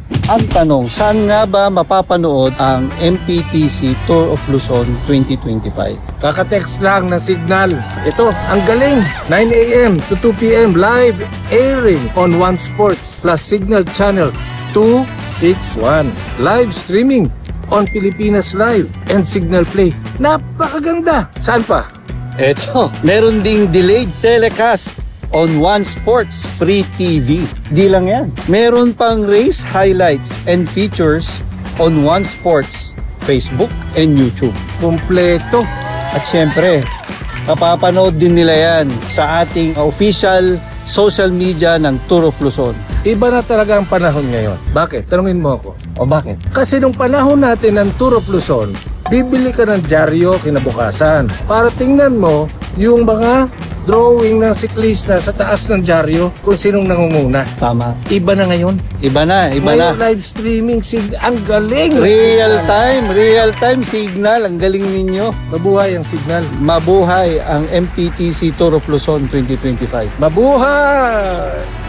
Ang tanong, saan nga ba mapapanood ang MPTC Tour of Luzon 2025? Kaka-text lang ng Signal. Ito, ang galing! 9 AM to 2 PM live airing on One Sports plus Signal Channel 261. Live streaming on Pilipinas Live and Signal Play. Napakaganda! Saan pa? Eto, meron ding delayed telecast on One Sports Free TV. Di lang yan. Meron pang race highlights and features on One Sports Facebook and YouTube. Kompleto. At syempre, mapapanood din nila yan sa ating official social media ng Tour of Luzon. Iba na talaga ang panahon ngayon. Bakit? Tanungin mo ako. O bakit? Kasi nung panahon natin ng Tour of Luzon, bibili ka ng dyaryo kinabukasan para tingnan mo yung mga drawing ng siklista sa taas ng dyaryo kung sinong nangunguna. Tama. Iba na ngayon. Iba na. Ngayon, live streaming, ang galing. Real time signal. Ang galing ninyo. Mabuhay ang Signal. Mabuhay ang MPTC Tour of Luzon 2025. Mabuhay!